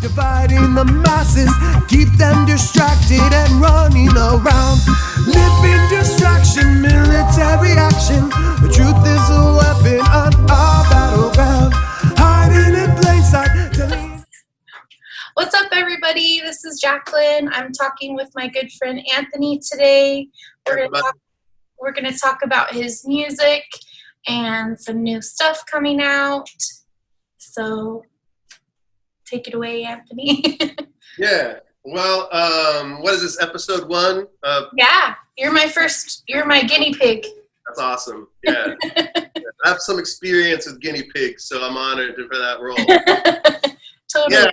Dividing the masses, keep them distracted and running around. Living distraction, military action. The truth is a weapon on our battleground. Hiding in plain sight. What's up, everybody? This is Jaclyn. I'm talking with my good friend Anthony today. We're gonna talk about his music and some new stuff coming out. So take it away, Anthony. Yeah. Well, what is this, episode 1? Yeah, you're my guinea pig. That's awesome. Yeah. I have some experience with guinea pigs, so I'm honored for that role. Totally.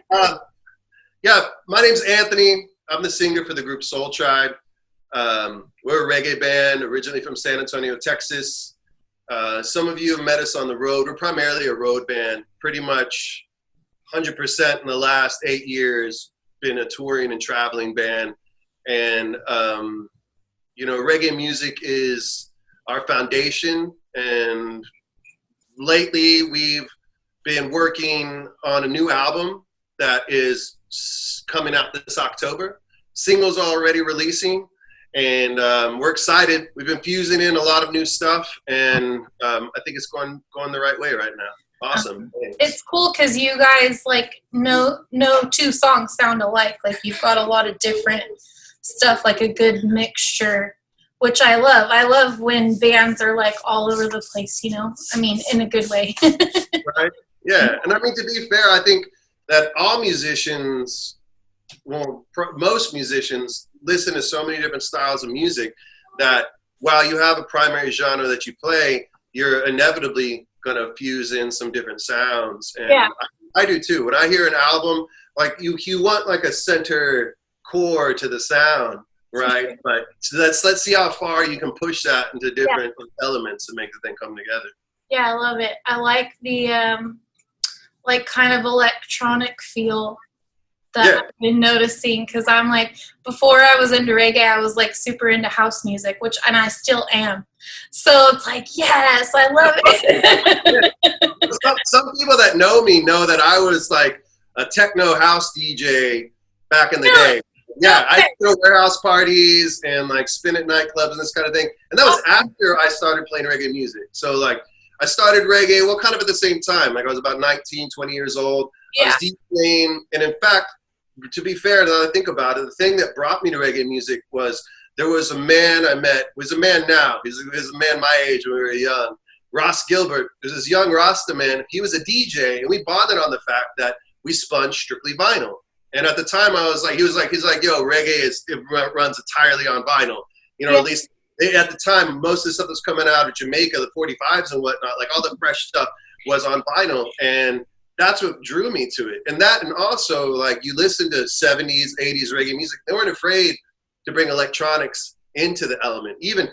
Yeah, my name's Anthony. I'm the singer for the group Soltribe. We're a reggae band originally from San Antonio, Texas. Some of you have met us on the road. We're primarily a road band, pretty much 100% in the last 8 years, been a touring and traveling band. And, reggae music is our foundation. And lately we've been working on a new album that is coming out this October. Singles are already releasing. And we're excited. We've been fusing in a lot of new stuff. And I think it's going the right way right now. Awesome. It's cool because you guys no two songs sound alike. Like you've got a lot of different stuff, like a good mixture, which I love. I love when bands are like all over the place, I mean, in a good way. Right? Yeah. And I mean, to be fair, I think that all musicians, most musicians listen to so many different styles of music that while you have a primary genre that you play, you're inevitably going to fuse in some different sounds. And yeah. I do too. When I hear an album, like you want like a center core to the sound, right? But so let's see how far you can push that into different elements and make the thing come together. Yeah, I love it. I like the kind of electronic feel that I've been noticing, because I'm like, before I was into reggae, I was like super into house music, and I still am. So it's like, yes, I love it. Some people that know me know that I was like a techno house DJ back in the day. Yeah, I throw warehouse parties and like spin at nightclubs and this kind of thing. And that was after I started playing reggae music. So like I started reggae, kind of at the same time. Like I was about 19, 20 years old. Yeah. I was DJing, and in fact, to be fair, now that I think about it, the thing that brought me to reggae music was there was a man I met, was a man now, he's a man my age when we were young, Ross Gilbert. There's this young Rasta man, he was a DJ, and we bonded on the fact that we spun strictly vinyl. And at the time I was like, he's like, yo, reggae it runs entirely on vinyl. At least at the time, most of the stuff that's coming out of Jamaica, the 45s and whatnot, like all the fresh stuff was on vinyl. And that's what drew me to it. And also like you listen to 70s, 80s reggae music, they weren't afraid to bring electronics into the element. Even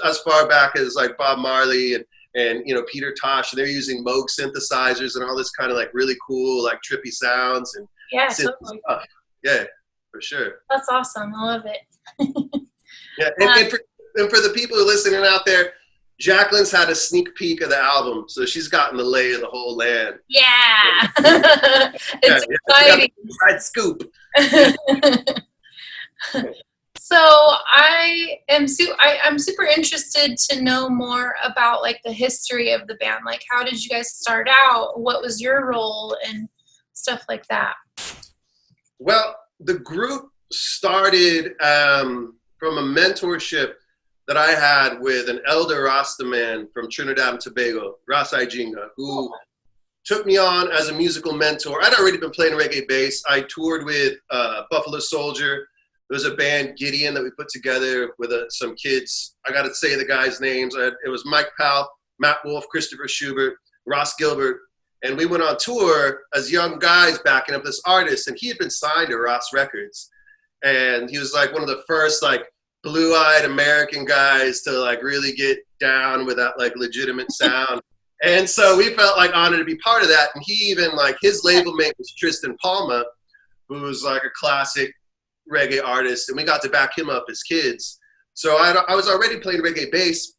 as far back as like Bob Marley and Peter Tosh, they're using Moog synthesizers and all this kind of like really cool, like trippy sounds and totally. Stuff. Yeah, for sure. That's awesome. I love it. Yeah, and for the people who are listening out there, Jaclyn's had a sneak peek of the album, so she's gotten the lay of the whole land. Yeah, it's exciting. Inside scoop. So I'm super interested to know more about like the history of the band. Like, how did you guys start out? What was your role and stuff like that? Well, the group started from a mentorship that I had with an elder Rasta man from Trinidad and Tobago, Ras Ijinga, who took me on as a musical mentor. I'd already been playing reggae bass. I toured with Buffalo Soldier. There was a band, Gideon, that we put together with some kids. I got to say the guys' names. It was Mike Powell, Matt Wolf, Christopher Schubert, Ross Gilbert. And we went on tour as young guys backing up this artist. And he had been signed to Ross Records. And he was like one of the first like blue-eyed American guys to like really get down with that like legitimate sound. And so we felt like honored to be part of that. And he even like his label mate was Tristan Palma, who was like a classic reggae artist, and we got to back him up as kids. So I was already playing reggae bass,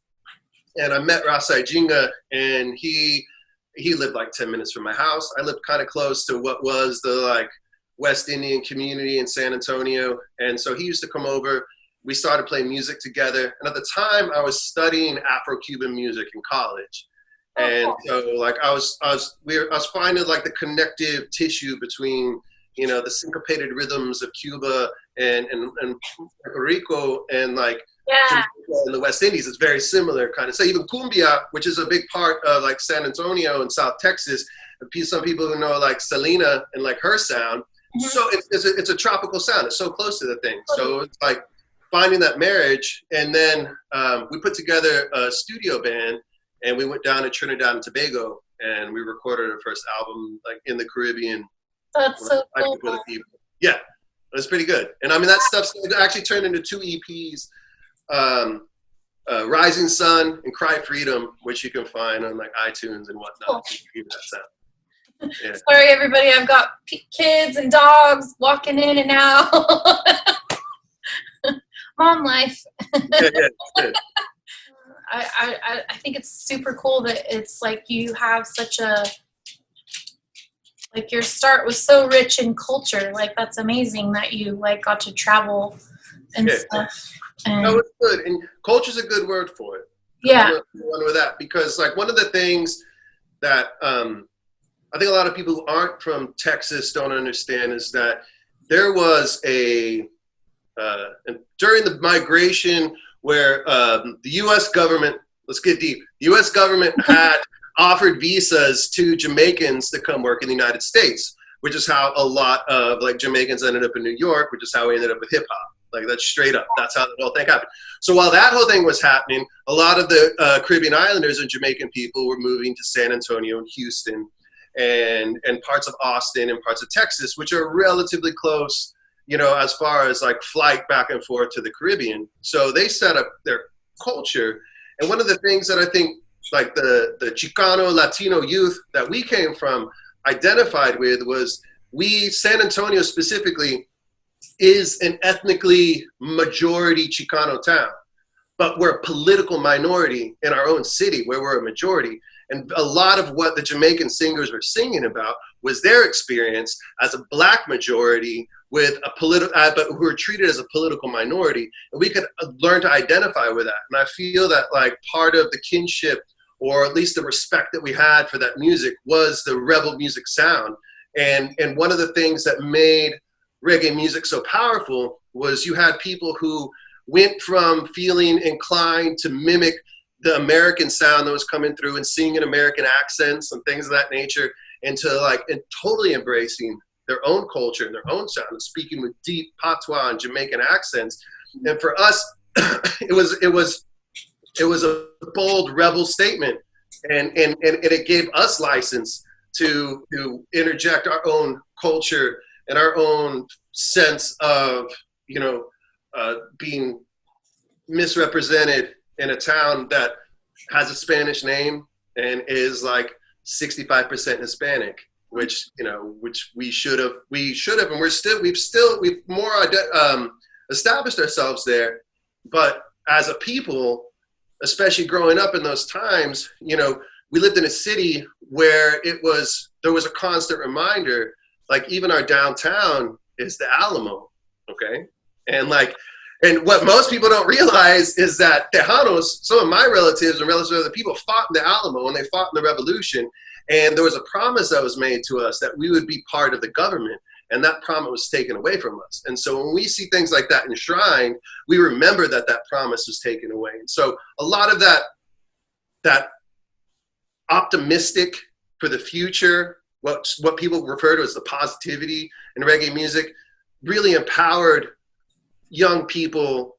and I met Ras Ijinga, and he lived like 10 minutes from my house. I lived kind of close to what was the like West Indian community in San Antonio. And so he used to come over. We started playing music together. And at the time I was studying Afro-Cuban music in college. And so like I was finding like the connective tissue between, you know, the syncopated rhythms of Cuba and Puerto Rico and like in the West Indies. It's very similar kind of. So even cumbia, which is a big part of like San Antonio and South Texas, some people who know like Selena and like her sound. Mm-hmm. So it's a tropical sound. It's so close to the thing. So it's like finding that marriage. And then we put together a studio band and we went down to Trinidad and Tobago and we recorded our first album like in the Caribbean. That's so cool. Yeah, it was pretty good. And I mean, that stuff actually turned into 2 EPs, Rising Sun and Cry Freedom, which you can find on like iTunes and whatnot. Cool. Give that sound. Yeah. Sorry, everybody. I've got kids and dogs walking in and out. Mom life. Yeah. I think it's super cool that it's like you have such a, like your start was so rich in culture. Like that's amazing that you like got to travel and stuff. And no, it's good. And culture's a good word for it. Yeah. One with that, because like one of the things that I think a lot of people who aren't from Texas don't understand is that there was during the migration where the U.S. government, let's get deep, the U.S. government had offered visas to Jamaicans to come work in the United States, which is how a lot of like Jamaicans ended up in New York, which is how we ended up with hip hop. Like that's straight up. That's how the whole thing happened. So while that whole thing was happening, a lot of the Caribbean islanders and Jamaican people were moving to San Antonio and Houston and parts of Austin and parts of Texas, which are relatively close, you know, as far as like flight back and forth to the Caribbean. So they set up their culture. And one of the things that I think like the Chicano Latino youth that we came from identified with was San Antonio specifically is an ethnically majority Chicano town, but we're a political minority in our own city where we're a majority. And a lot of what the Jamaican singers were singing about was their experience as a black majority with a but who were treated as a political minority. And we could learn to identify with that. And I feel that like part of the kinship, or at least the respect that we had for that music, was the rebel music sound. And one of the things that made reggae music so powerful was you had people who went from feeling inclined to mimic the American sound that was coming through and singing in American accents and things of that nature, and totally embracing their own culture and their own sound and speaking with deep patois and Jamaican accents. And for us, it was a bold rebel statement, and it gave us license to interject our own culture and our own sense of, you know, being misrepresented in a town that has a Spanish name and is like 65% Hispanic, which we should have, and we've more established ourselves there. But as a people, especially growing up in those times, you know, we lived in a city where there was a constant reminder, like even our downtown is the Alamo, okay? And what most people don't realize is that Tejanos, some of my relatives and relatives of other people, fought in the Alamo and they fought in the revolution. And there was a promise that was made to us that we would be part of the government. And that promise was taken away from us. And so when we see things like that enshrined, we remember that promise was taken away. And so a lot of that optimistic for the future, what people refer to as the positivity in reggae music, really empowered young people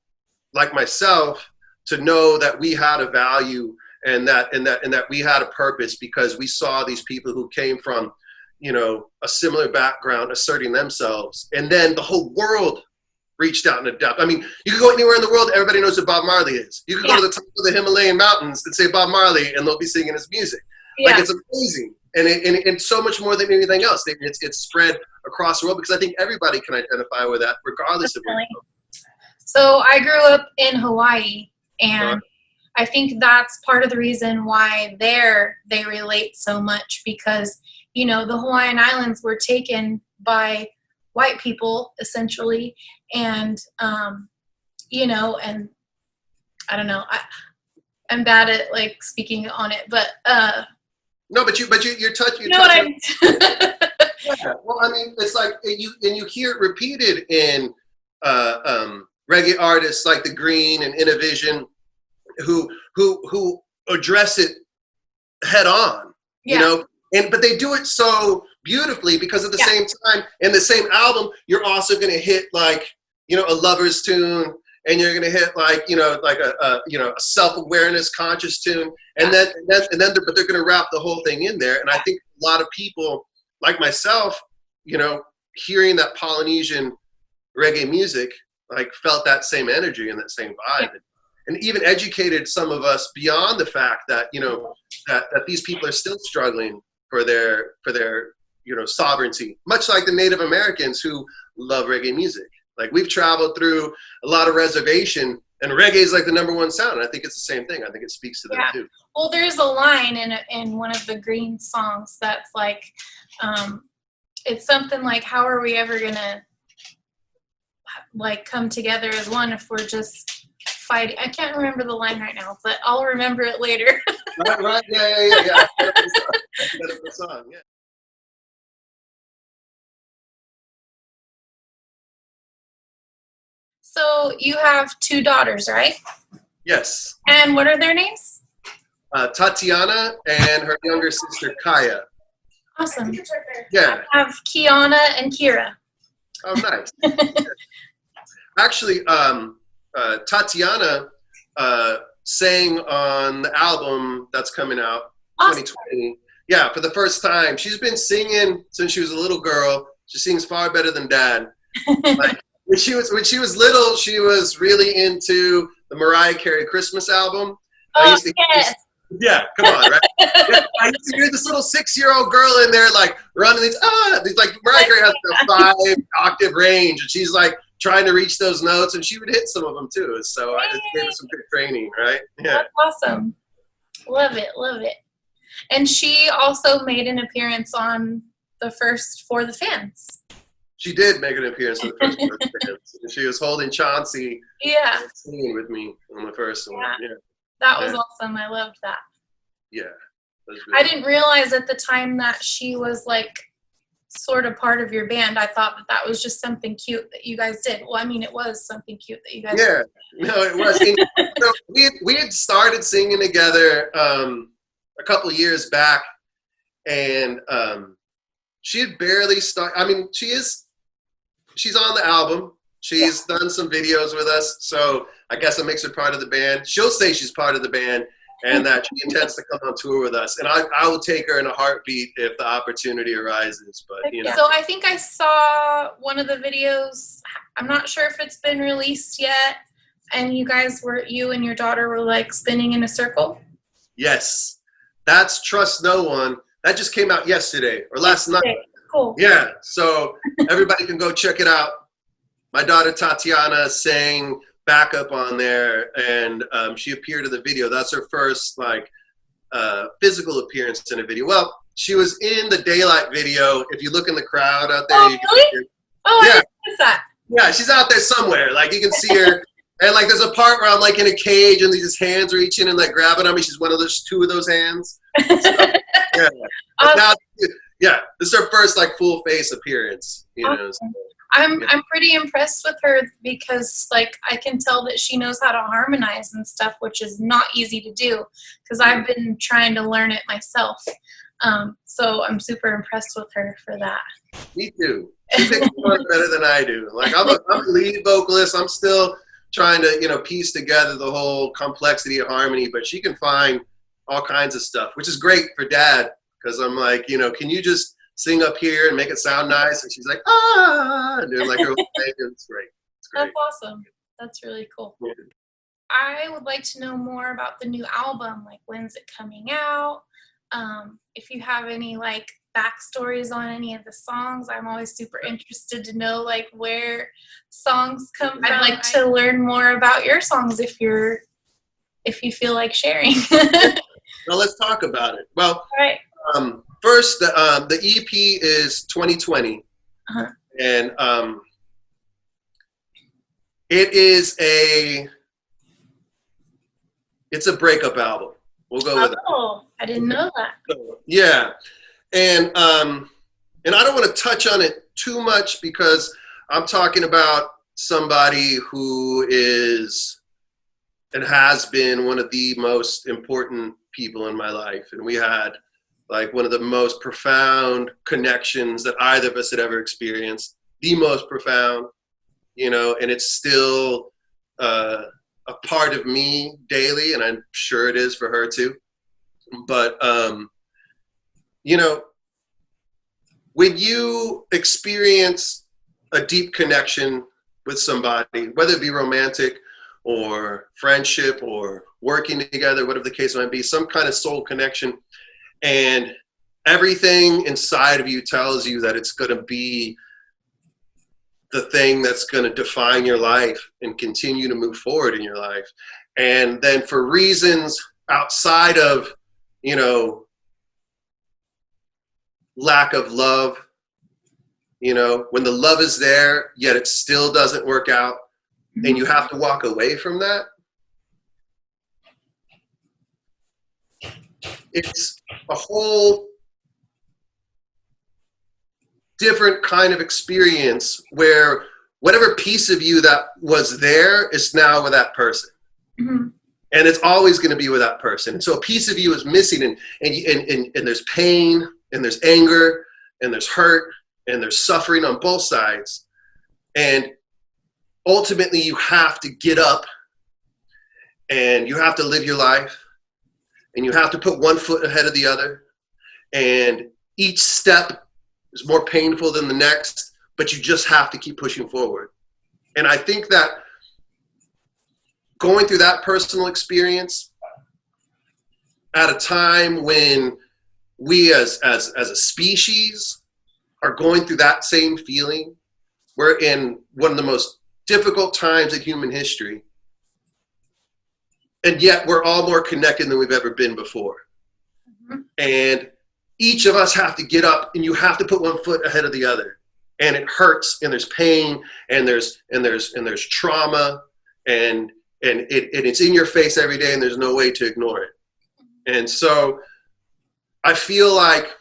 like myself to know that we had a value and that we had a purpose, because we saw these people who came from, you know, a similar background asserting themselves, and then the whole world reached out and adopted. I mean, you can go anywhere in the world, everybody knows who Bob Marley is. You can go to the top of the Himalayan mountains and say Bob Marley, and they'll be singing his music. Yeah. Like, it's amazing, and so much more than anything else. It's spread across the world, because I think everybody can identify with that, regardless of where you go. So I grew up in Hawaii, and I think that's part of the reason why they relate so much, because, you know, the Hawaiian Islands were taken by white people essentially, and you know, and I don't know, I'm bad at like speaking on it, but no, but you're touching. You know what I Yeah. Well, I mean, it's like you hear it repeated in reggae artists like the Green and Innovision, who address it head on. Yeah. You know, but they do it so beautifully because at the same time, in the same album, you're also going to hit like, you know, a lover's tune, and you're going to hit like, you know, like a self-awareness conscious tune, and then but they're going to wrap the whole thing in there. And I think a lot of people like myself, you know, hearing that Polynesian reggae music, like felt that same energy and that same vibe. And even educated some of us beyond the fact that, you know, that these people are still struggling for their you know, sovereignty, much like the Native Americans who love reggae music. Like, we've traveled through a lot of reservation, and reggae is like the #1 sound. And I think it's the same thing. I think it speaks to them too. Well, there's a line in one of the Green songs that's like, it's something like, how are we ever gonna like come together as one if we're just fighting? I can't remember the line right now, but I'll remember it later. Right, yeah. That's the song, yeah. So you have 2 daughters, right? Yes. And what are their names? Tatiana and her younger sister Kaya. Awesome. Yeah. I have Kiana and Kira. Oh, nice. Actually, Tatiana sang on the album that's coming out, 2020. Yeah, for the first time. She's been singing since she was a little girl. She sings far better than Dad. Like, when she was little, she was really into the Mariah Carey Christmas album. Yeah, come on, right? Yeah, I used to hear this little 6-year-old girl in there, like, running these like, Mariah Carey has a 5-octave range, and she's, like, trying to reach those notes, and she would hit some of them, too. So it gave her some good training, right? Yeah. That's awesome. Love it, love it. And she also made an appearance on the first For the Fans. She did make an appearance on the first For the Fans. She was holding Chauncey, singing with me on the first one. Yeah. That was awesome. I loved that. Yeah. I didn't realize at the time that she was like sort of part of your band. I thought that was just something cute that you guys did. Well, I mean, it was something cute that you guys did. Yeah, no, it was. So we had started singing together a couple of years back, and she had barely started. I mean, she's on the album. She's done some videos with us, so I guess it makes her part of the band. She'll say she's part of the band and that she intends to come on tour with us. And I will take her in a heartbeat if the opportunity arises. But you know. So I think I saw one of the videos. I'm not sure if it's been released yet. And you and your daughter were like spinning in a circle. Yes, that's Trust No One. That just came out yesterday or last night. Cool. Yeah, so everybody can go check it out. My daughter Tatiana sang backup on there, and she appeared in the video. That's her first like physical appearance in a video. Well, she was in the Daylight video. If you look in the crowd out there, really? Oh, yeah. I didn't notice that. Yeah, she's out there somewhere. Like, you can see her, and like there's a part where I'm like in a cage, and these hands reach in and like grabbing on me. She's one of those 2 of those hands. So, yeah. Now, this is her first like full face appearance. You know. So. I'm pretty impressed with her because like I can tell that she knows how to harmonize and stuff, which is not easy to do because I've been trying to learn it myself. So I'm super impressed with her for that. Me too. She makes it better than I do. Like I'm a lead vocalist. I'm still trying to piece together the whole complexity of harmony, but she can find all kinds of stuff, which is great for Dad because I'm like, can you just sing up here and make it sound nice? And she's like, and doing like her own thing. It's great. That's awesome. That's really cool. Yeah. I would like to know more about the new album. Like, when's it coming out? If you have any like backstories on any of the songs, I'm always super interested to know like where songs come from. I'd like to learn more about your songs if you feel like sharing. Well, let's talk about it. Well, all right. First, the EP is 2020. And it's a breakup album. We'll go with that. Oh, I didn't know that. Yeah. And I don't want to touch on it too much because I'm talking about somebody who is and has been one of the most important people in my life. And we had like one of the most profound connections that either of us had ever experienced, the most profound, you know, and it's still a part of me daily, and I'm sure it is for her too. But, you know, when you experience a deep connection with somebody, whether it be romantic or friendship or working together, whatever the case might be, some kind of soul connection, and everything inside of you tells you that it's going to be the thing that's going to define your life and continue to move forward in your life. And then for reasons outside of, you know, lack of love, you know, when the love is there, yet it still doesn't work out, and you have to walk away from that, it's a whole different kind of experience where whatever piece of you that was there is now with that person. Mm-hmm. And it's always going to be with that person. And so a piece of you is missing, and there's pain, and there's anger, and there's hurt, and there's suffering on both sides. And ultimately you have to get up and you have to live your life, and you have to put one foot ahead of the other. And each step is more painful than the next, but you just have to keep pushing forward. And I think that going through that personal experience at a time when we as a species are going through that same feeling, we're in one of the most difficult times in human history, and yet we're all more connected than we've ever been before. Mm-hmm. And each of us have to get up, and you have to put one foot ahead of the other. And it hurts, and there's pain, and there's trauma, and it's in your face every day, and there's no way to ignore it. And so I feel like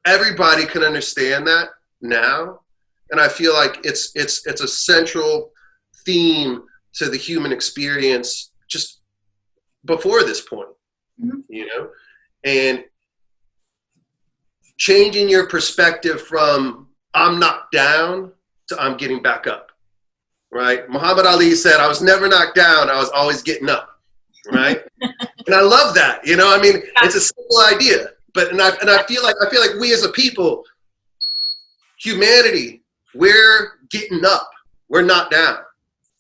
everybody can understand that now, and I feel like it's a central theme to the human experience just before this point. Mm-hmm. You know, and changing your perspective from I'm knocked down to I'm getting back up, right? Muhammad Ali said, I was never knocked down, I was always getting up, right? And I love that, you know, I mean, it's a simple idea, but, and I feel like we as a people, humanity, we're getting up, we're not down,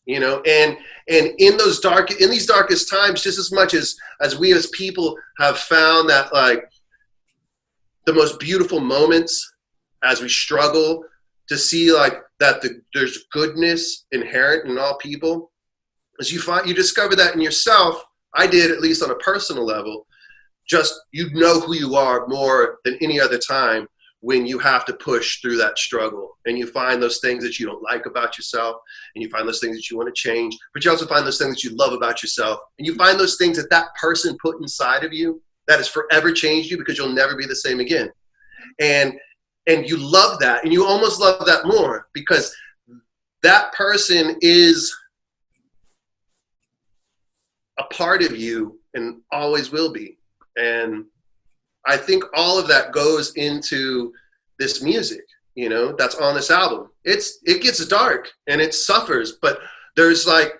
you know, and in these darkest times, just as much as we as people have found that like the most beautiful moments as we struggle to see like that there's goodness inherent in all people, as you discover that in yourself. I did, at least on a personal level. Just, you know who you are more than any other time when you have to push through that struggle, and you find those things that you don't like about yourself, and you find those things that you want to change, but you also find those things that you love about yourself, and you find those things that person put inside of you that has forever changed you, because you'll never be the same again. And you love that, and you almost love that more because that person is a part of you and always will be. And I think all of that goes into this music, you know, that's on this album. It gets dark and it suffers, but there's a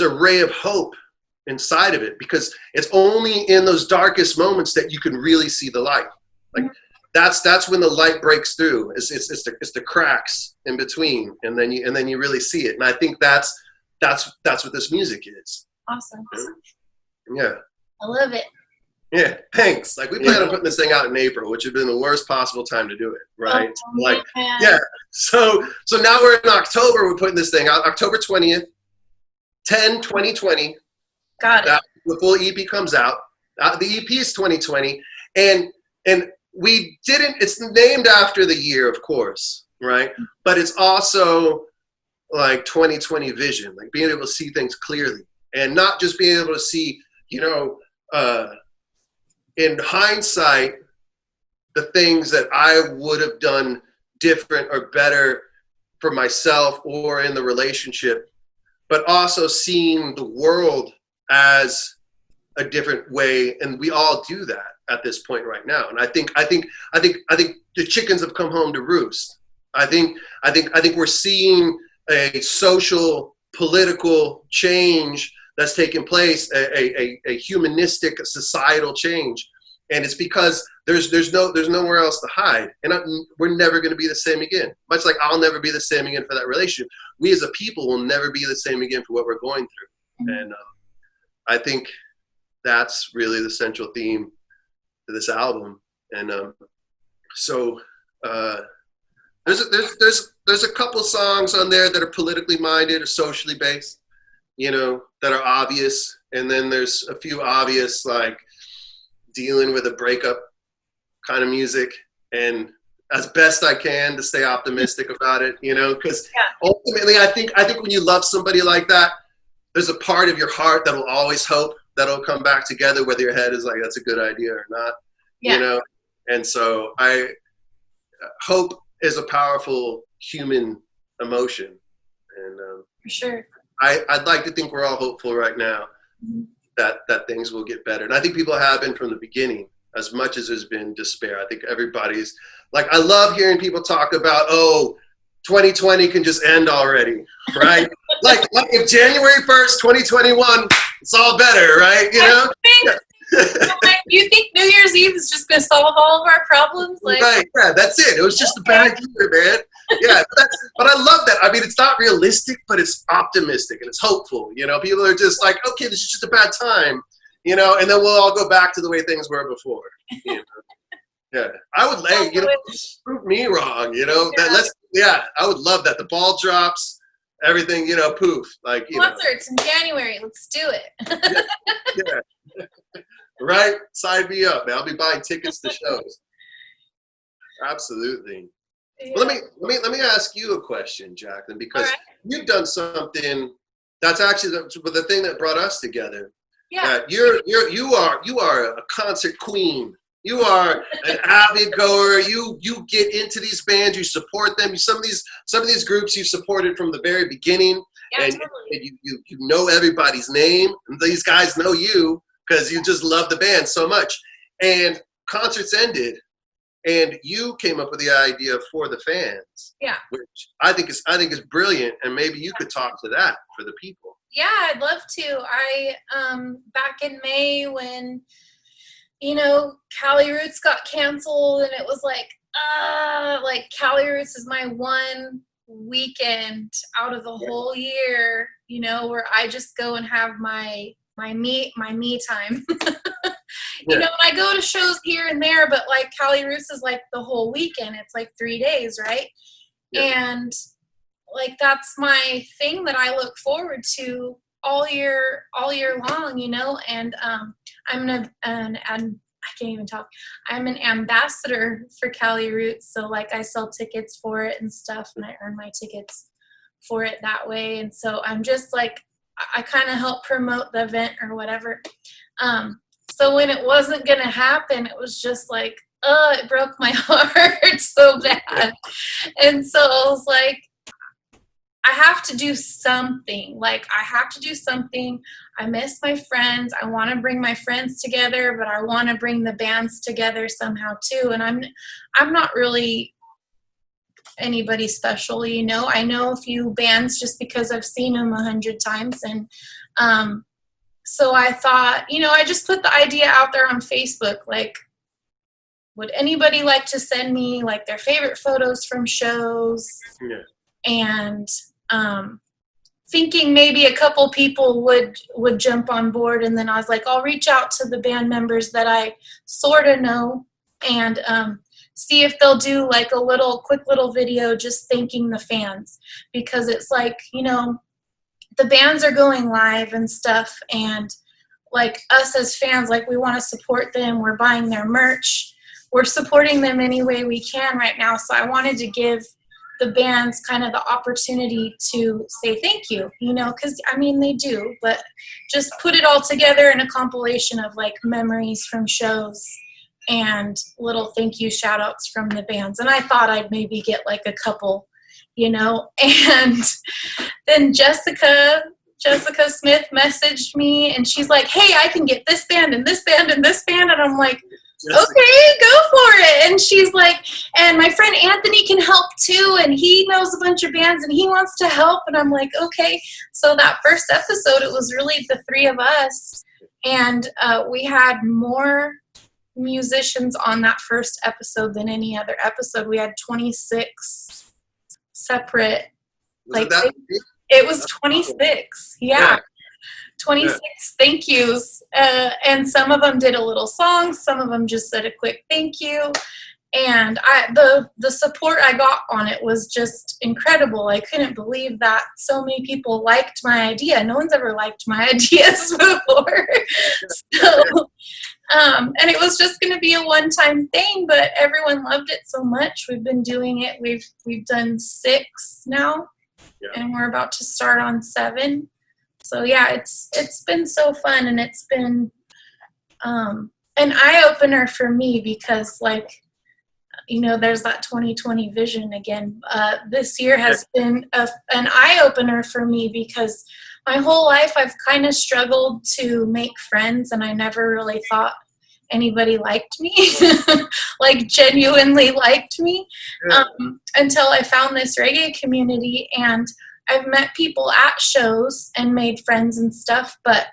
ray of hope inside of it, because it's only in those darkest moments that you can really see the light. Like that's when the light breaks through. It's the cracks in between, and then you really see it. And I think that's what this music is. Awesome. Yeah. I love it. Yeah, thanks. Like, we plan on putting this thing out in April, which would have been the worst possible time to do it, right? Oh, like, man. yeah. So now we're in October. We're putting this thing out October 20th, 2020. Got it. The full EP comes out. The EP is 2020, and we didn't, it's named after the year, of course, right? But it's also like 2020 vision, like being able to see things clearly and not just being able to see, you know, in hindsight, the things that I would have done different or better for myself or in the relationship, but also seeing the world as a different way. And we all do that at this point right now. And I think the chickens have come home to roost. I think we're seeing a social, political change that's taking place, a humanistic, societal change. And it's because there's nowhere else to hide. And we're never going to be the same again. Much like I'll never be the same again for that relationship. We as a people will never be the same again for what we're going through. And I think that's really the central theme to this album. And so there's a couple songs on there that are politically minded or socially based, you know, that are obvious. And then there's a few obvious, like dealing with a breakup kind of music, and as best I can to stay optimistic about it, you know, because ultimately I think when you love somebody like that, there's a part of your heart that will always hope that'll come back together, whether your head is like, that's a good idea or not, you know? And so hope is a powerful human emotion. And for sure. I'd like to think we're all hopeful right now that things will get better. And I think people have been from the beginning, as much as there's been despair. I think everybody's like, I love hearing people talk about, 2020 can just end already, right? like if January 1st, 2021, it's all better, right? You know? You think New Year's Eve is just going to solve all of our problems? Like, right, yeah, that's it. It was just a bad year, man. Yeah, but I love that. I mean, it's not realistic, but it's optimistic and it's hopeful. You know, people are just like, okay, this is just a bad time, you know, and then we'll all go back to the way things were before. You know? Yeah, I would lay, you know, prove me wrong, you know. I would love that. The ball drops, everything, you know, poof, like you concerts in January. Let's do it. Yeah. Right, sign me up, man. I'll be buying tickets to shows. Absolutely. Yeah. Well, let me ask you a question, Jaclyn, because you've done something that's actually the thing that brought us together. Yeah. You are a concert queen. You are an avid goer. You get into these bands. You support them. Some of these groups you supported from the very beginning, and you know everybody's name. And these guys know you because you just love the band so much. And concerts ended, and you came up with the idea For the Fans. Yeah. Which I think is brilliant, and maybe you could talk to that for the people. Yeah, I'd love to. I back in May when, you know, Cali Roots got canceled, and it was like Cali Roots is my one weekend out of the whole year, you know, where I just go and have my me time. You know, and I go to shows here and there, but like Cali Roots is like the whole weekend. It's like 3 days, right? Yeah. And like that's my thing that I look forward to all year long, you know. And I'm I can't even talk. I'm an ambassador for Cali Roots, so like I sell tickets for it and stuff, and I earn my tickets for it that way. And so I'm just like, I kind of help promote the event or whatever. So when it wasn't gonna happen, it was just like, it broke my heart so bad. And so I was like, I have to do something. Like, I have to do something. I miss my friends. I want to bring my friends together, but I want to bring the bands together somehow too. And I'm not really anybody special, you know. I know a few bands just because I've seen them 100 times. And so I thought, you know, I just put the idea out there on Facebook, like, would anybody like to send me like their favorite photos from shows? Yeah. And thinking maybe a couple people would jump on board, and then I was like, I'll reach out to the band members that I sort of know and see if they'll do like a quick little video just thanking the fans, because it's like, you know, the bands are going live and stuff, and like us as fans, like we want to support them. We're buying their merch. we're supporting them any way we can right now. So I wanted to give the bands kind of the opportunity to say thank you, you know, because I mean they do, but just put it all together in a compilation of like memories from shows and little thank you shout outs from the bands. And I thought I'd maybe get like a couple, you know. And then Jessica Smith messaged me and she's like, hey, I can get this band and this band and this band. And I'm like, okay, go for it. And she's like, and my friend Anthony can help too, and he knows a bunch of bands and he wants to help. And I'm like, okay. So that first episode, it was really the three of us, and we had more musicians on that first episode than any other episode. We had 26 separate, it was 26. Yeah. 26 thank yous, and some of them did a little song, some of them just said a quick thank you, and the support I got on it was just incredible. I couldn't believe that so many people liked my idea. No one's ever liked my ideas before. So and it was just going to be a one-time thing, but everyone loved it so much. We've been doing it. We've done 6 now, and we're about to start on 7. So yeah, it's been so fun, and it's been an eye-opener for me because, like, you know, there's that 2020 vision again. This year has been an eye-opener for me because my whole life I've kind of struggled to make friends, and I never really thought anybody liked me, like genuinely liked me, until I found this reggae community. And I've met people at shows and made friends and stuff, but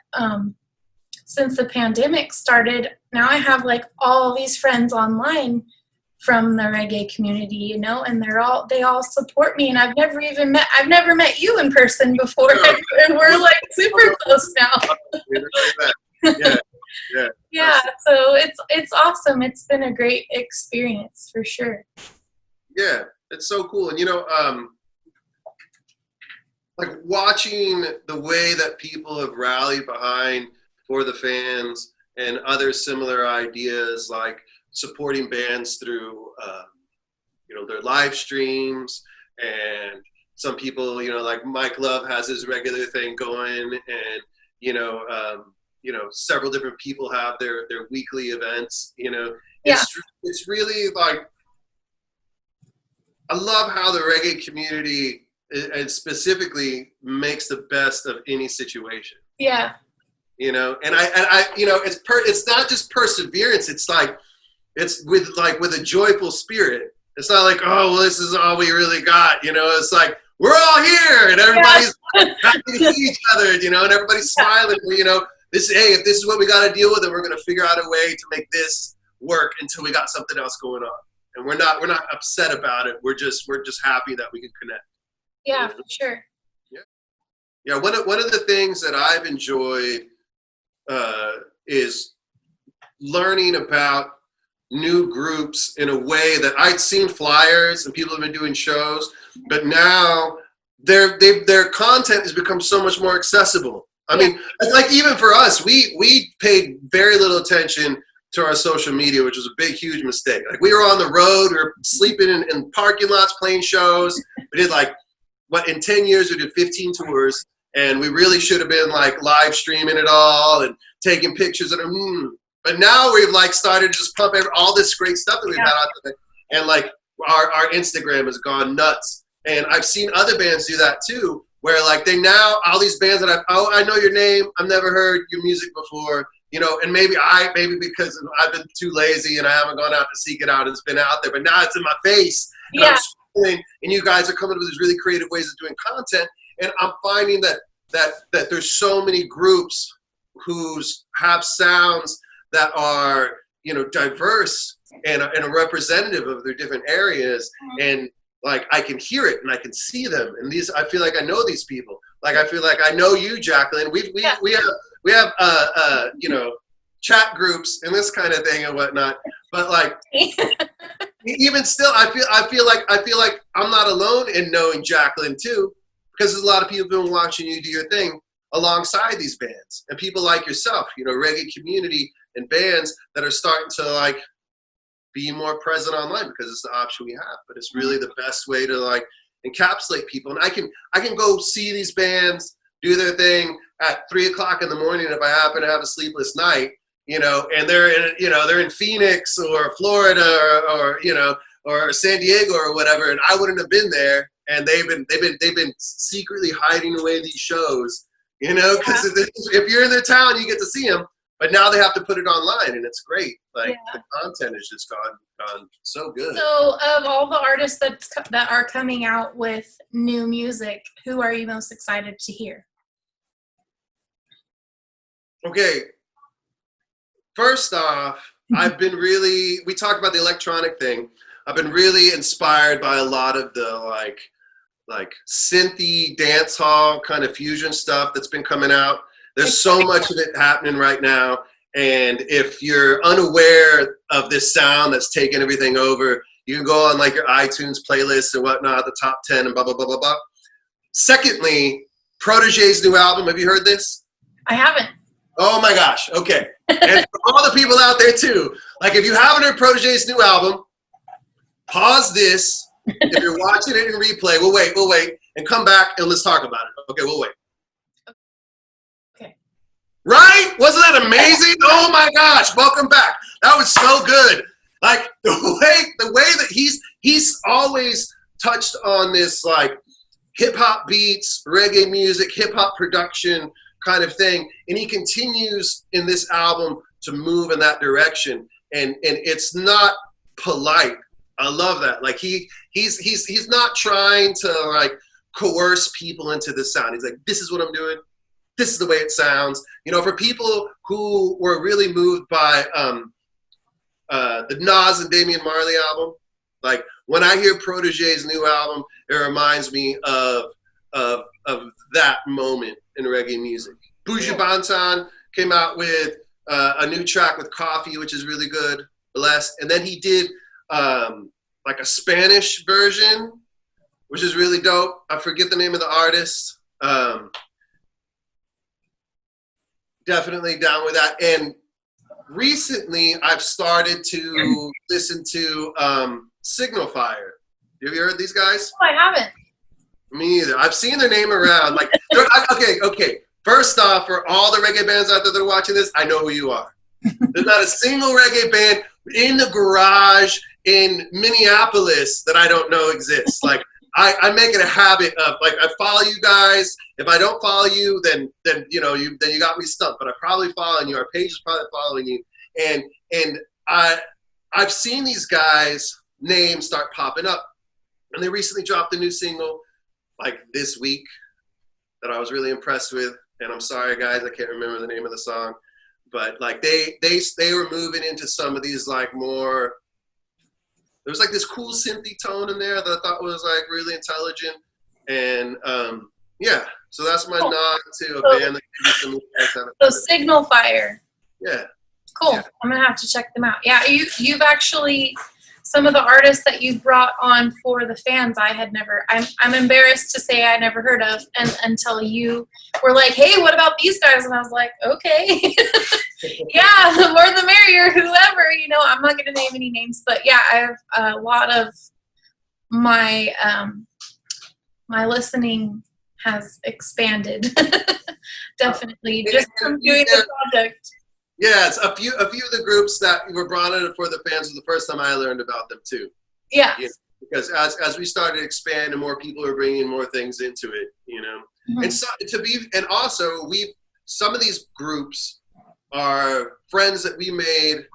since the pandemic started, now I have like all these friends online from the reggae community, you know, and they all support me, and I've never met you in person before, and we're like super close now. Yeah, so it's awesome. It's been a great experience for sure. Yeah, it's so cool. And you know, like watching the way that people have rallied behind For the Fans and other similar ideas, like supporting bands through, you know, their live streams, and some people, you know, like Mike Love has his regular thing going, and you know, several different people have their weekly events. You know, it's really like, I love how the reggae community, and specifically, makes the best of any situation. Yeah. You know, and I you know, it's not just perseverance. It's like, it's with a joyful spirit. It's not like, oh, well, this is all we really got. You know, it's like, we're all here, and everybody's happy to see each other. You know, and everybody's smiling. You know, if this is what we got to deal with, then we're gonna figure out a way to make this work until we got something else going on. And we're not upset about it. We're just happy that we can connect. Yeah, for sure. Yeah. One of the things that I've enjoyed is learning about new groups in a way that I'd seen flyers and people have been doing shows, but now their content has become so much more accessible. I mean, like even for us, we paid very little attention to our social media, which was a big, huge mistake. Like we were on the road, we were sleeping in parking lots, playing shows. We did in 10 years, we did 15 tours, and we really should have been like live streaming it all and taking pictures of them. But now we've like started to just pump all this great stuff that we've had out there. And like our Instagram has gone nuts. And I've seen other bands do that too, where like they now, all these bands that I know your name, I've never heard your music before, you know, and maybe because I've been too lazy and I haven't gone out to seek it out, it's been out there, but now it's in my face. And I'm scrolling, and you guys are coming up with these really creative ways of doing content. And I'm finding that there's so many groups who have sounds that are, you know, diverse and a representative of their different areas. And like, I can hear it and I can see them. And I feel like I know these people. Like, I feel like I know you, Jaclyn. We have you know, chat groups and this kind of thing and whatnot. But like, even still, I feel like I'm not alone in knowing Jaclyn too, because there's a lot of people been watching you do your thing alongside these bands, and people like yourself, you know, Reggae Community and bands that are starting to like be more present online because it's the option we have. But it's really the best way to like encapsulate people. And I can go see these bands do their thing at 3 o'clock in the morning if I happen to have a sleepless night, you know, and they're in Phoenix or Florida or San Diego or whatever, and I wouldn't have been there. And they've been secretly hiding away these shows, you know, because if you're in their town, you get to see them. But now they have to put it online, and it's great. Like the content has just gone so good. So, of all the artists that are coming out with new music, who are you most excited to hear? Okay. First off, we talked about the electronic thing. I've been really inspired by a lot of the like synthy dance hall kind of fusion stuff that's been coming out. There's so much of it happening right now. And if you're unaware of this sound that's taking everything over, you can go on like your iTunes playlist and whatnot, the top 10 and blah, blah, blah, blah, blah. Secondly, Protege's new album. Have you heard this? I haven't. Oh my gosh. Okay. And for all the people out there too, like if you haven't heard Protege's new album, pause this. If you're watching it in replay, we'll wait, and come back and let's talk about it. Okay, we'll wait. Okay. Right? Wasn't that amazing? Oh my gosh, welcome back. That was so good. Like the way that he's always touched on this like hip hop beats, reggae music, hip hop production kind of thing, and he continues in this album to move in that direction, and it's not polite. I love that. Like he's not trying to like coerce people into the sound. He's like, this is what I'm doing. This is the way it sounds. You know, for people who were really moved by the Nas and Damian Marley album, like when I hear Protege's new album, it reminds me of that moment in reggae music. Buju Banton came out with a new track with Coffee, which is really good, Blessed. And then he did like a Spanish version, which is really dope. I forget the name of the artist. Definitely down with that. And recently I've started to listen to Signal Fire. Have you heard these guys? Oh, I haven't. Me either. I've seen their name around. Like, okay. First off, for all the reggae bands out there that are watching this, I know who you are. There's not a single reggae band in the garage in Minneapolis that I don't know exists. Like, I make it a habit of like I follow you guys. If I don't follow you, then you know you got me stumped. But I probably following you. Our page is probably following you. And I've seen these guys' names start popping up, and they recently dropped a new single like this week that I was really impressed with. And I'm sorry, guys, I can't remember the name of the song, but like they were moving into some of these like more. There was like this cool synthy tone in there that I thought was like really intelligent, and yeah. So that's my nod to a band that can do some. So Signal Fire. Yeah. Cool. Yeah. I'm gonna have to check them out. Yeah, you've actually some of the artists that you brought on for the fans I had never. I'm embarrassed to say I never heard of, and until you were like, hey, what about these guys? And I was like, okay. Yeah, the more the merrier, whoever, you know, I'm not going to name any names, but yeah, I have a lot of my, my listening has expanded. Definitely, just from doing the project. Yeah, it's a few of the groups that were brought in for the fans was the first time I learned about them too. Yeah. You know, because as we started to expand and more people are bringing more things into it, you know, and so some of these groups are friends that we made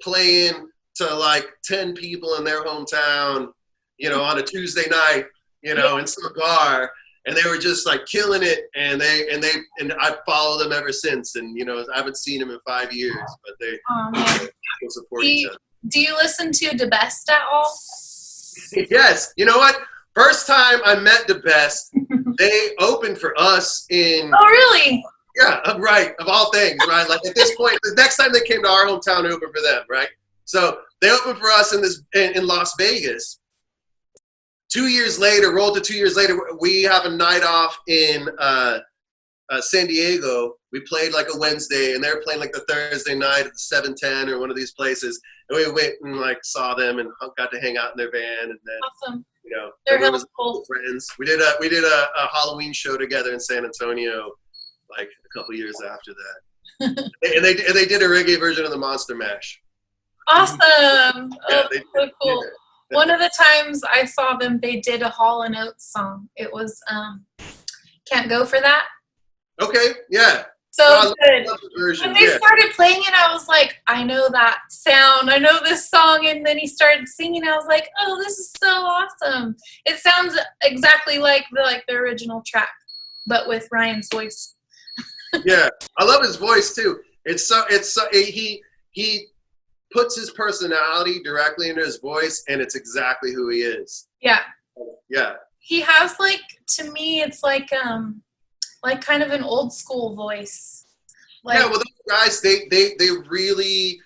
playing to like 10 people in their hometown, you know, on a Tuesday night, you know, in some bar, and they were just like killing it, and I followed them ever since, and you know, I haven't seen them in 5 years, but they support each other. Do you listen to The Best at all? Yes. You know what? First time I met The Best, they opened for us in. Oh, really? Yeah, right. Of all things, right? Like at this point, the next time they came to our hometown, we opened for them, right? So they opened for us in Las Vegas. 2 years later, rolled to 2 years later, we have a night off in San Diego. We played like a Wednesday, and they were playing like the Thursday night at the 710 or one of these places. And we went and like saw them and got to hang out in their van. And then, Awesome. you know, They're everyone was helpful. friends. We did a Halloween show together in San Antonio, like a couple years after that. and they did a reggae version of the Monster Mash. Awesome. Yeah, That's so cool. Yeah. One of the times I saw them, they did a Hall & Oates song. It was Can't Go For That. Okay, yeah. So good. Version, When they started playing it, I was like, I know that sound. I know this song. And then he started singing. I was like, oh, this is so awesome. It sounds exactly like the original track, but with Ryan's voice. Yeah, I love his voice too. He puts his personality directly into his voice, and it's exactly who he is. Yeah. Yeah. He has to me, it's like kind of an old school voice. Yeah, well, those guys, they really,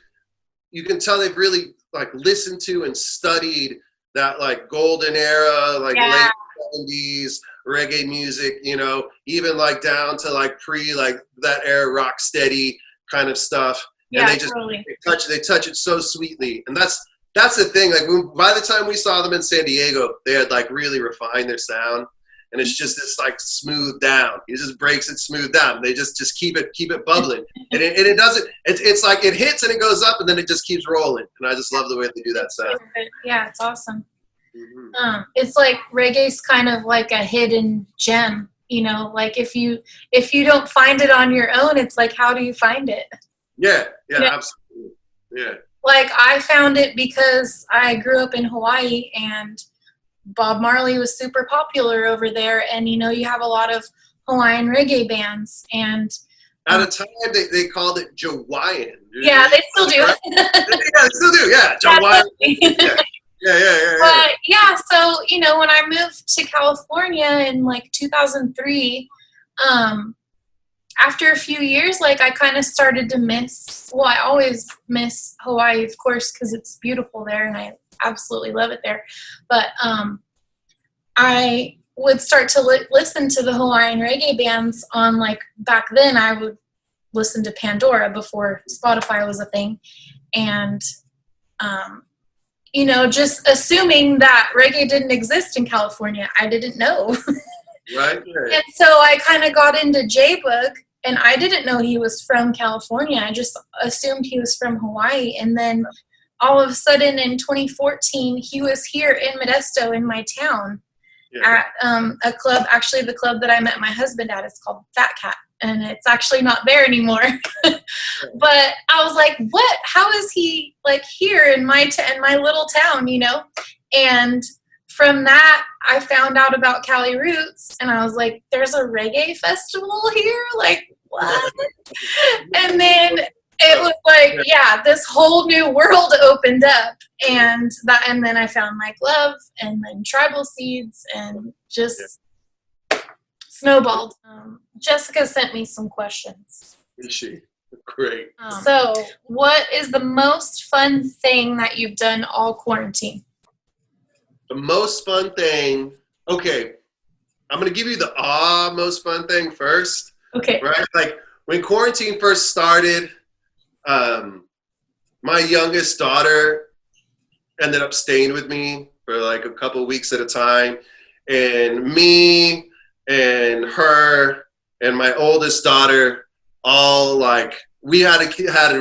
you can tell they've really like listened to and studied that like golden era, like late 70s reggae music, you know, even like down to like like that era rock steady kind of stuff. Yeah, and they just totally. they touch it so sweetly. And that's the thing. Like by the time we saw them in San Diego, they had like really refined their sound. And it's just this like smooth down. He just breaks it smooth down. They just keep it bubbling. And it doesn't, it's like it hits and it goes up and then it just keeps rolling. And I just love the way they do that sound. Yeah, it's awesome. Mm-hmm. It's like reggae's kind of like a hidden gem, you know, like if you don't find it on your own, it's like, how do you find it? Yeah, absolutely. Yeah. Like I found it because I grew up in Hawaii and Bob Marley was super popular over there, and you know you have a lot of Hawaiian reggae bands, and at a time they called it Jawaiian. Yeah, they still do. Yeah, they still do. Yeah, Jawaiian. Yeah. But yeah, so you know when I moved to California in like 2003, after a few years, like I kind of started to miss. Well, I always miss Hawaii, of course, because it's beautiful there, and I absolutely love it there. But I would start to listen to the Hawaiian reggae bands on, like, back then I would listen to Pandora before Spotify was a thing. And, you know, just assuming that reggae didn't exist in California. I didn't know. Right. And so I kind of got into J-Boog, and I didn't know he was from California. I just assumed he was from Hawaii. And then all of a sudden in 2014, he was here in Modesto in my town at a club. Actually, the club that I met my husband at is called Fat Cat, and it's actually not there anymore. But I was like, what? How is he like here in my little town, you know? And from that, I found out about Cali Roots, and I was like, there's a reggae festival here? Like, what? And then it was like, yeah, this whole new world opened up, and then I found Mike Love, and then Tribal Seeds, and just snowballed. Jessica sent me some questions. Is she? Great. So, what is the most fun thing that you've done all quarantine? The most fun thing. Okay, I'm gonna give you the most fun thing first. Okay. Right, like when quarantine first started. My youngest daughter ended up staying with me for like a couple of weeks at a time, and me and her and my oldest daughter all like we had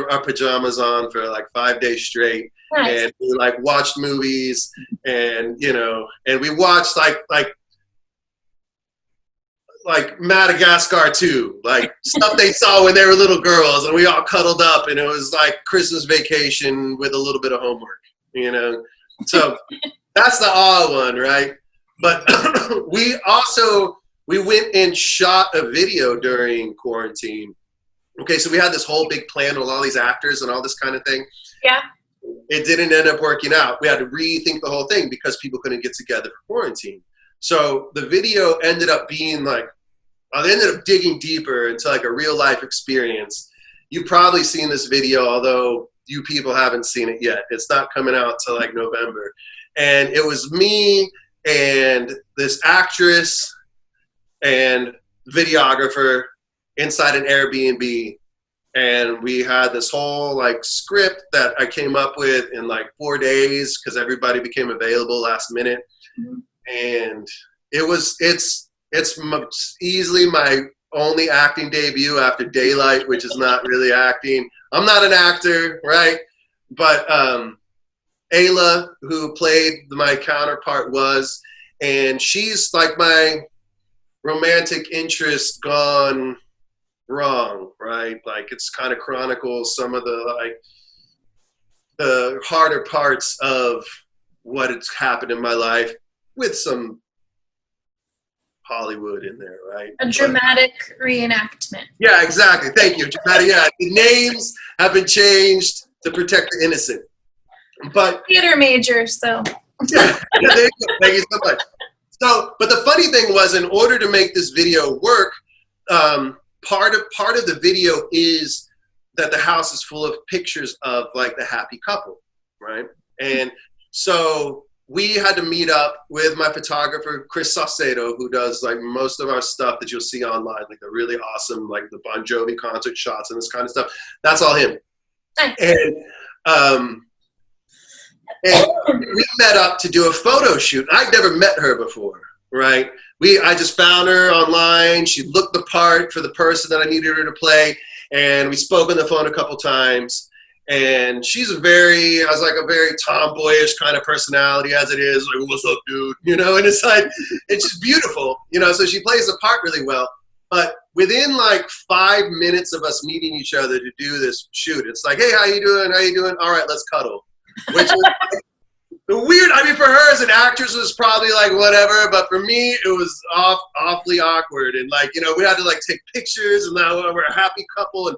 our pajamas on for like 5 days straight. Nice. And we like watched movies, and you know, and we watched like Madagascar 2, like stuff they saw when they were little girls, and we all cuddled up, and it was like Christmas Vacation with a little bit of homework, you know? So that's the one, right? But we went and shot a video during quarantine. Okay, so we had this whole big plan with all these actors and all this kind of thing. Yeah. It didn't end up working out. We had to rethink the whole thing because people couldn't get together for quarantine. So the video ended up being like, I ended up digging deeper into like a real life experience. You've probably seen this video, although you people haven't seen it yet. It's not coming out till like November. And it was me and this actress and videographer inside an Airbnb. And we had this whole like script that I came up with in like 4 days because everybody became available last minute. Mm-hmm. And it's easily my only acting debut after Daylight, which is not really acting. I'm not an actor, right? But Ayla, who played my counterpart, was, and she's like my romantic interest gone wrong, right? Like it's kind of chronicles some of the harder parts of what has happened in my life with some Hollywood in there, right? A dramatic reenactment. Yeah, exactly. Thank you. Dramatic. Yeah, the names have been changed to protect the innocent. But Theater major, so. yeah, there you go. Thank you so much. So, but the funny thing was, in order to make this video work, part of the video is that the house is full of pictures of like the happy couple, right? And so we had to meet up with my photographer, Chris Saucedo, who does like most of our stuff that you'll see online, like the really awesome, like the Bon Jovi concert shots and this kind of stuff. That's all him. And we met up to do a photo shoot. I'd never met her before, right? I just found her online. She looked the part for the person that I needed her to play. And we spoke on the phone a couple times. And she's a very tomboyish kind of personality as it is. Like, what's up, dude? You know, and it's like, it's just beautiful. You know, so she plays the part really well. But within like 5 minutes of us meeting each other to do this shoot, it's like, hey, how you doing? How you doing? All right, let's cuddle. Which is weird. I mean, for her as an actress, it was probably like whatever, but for me, it was awfully awkward. And like, you know, we had to like take pictures, and now we're a happy couple, and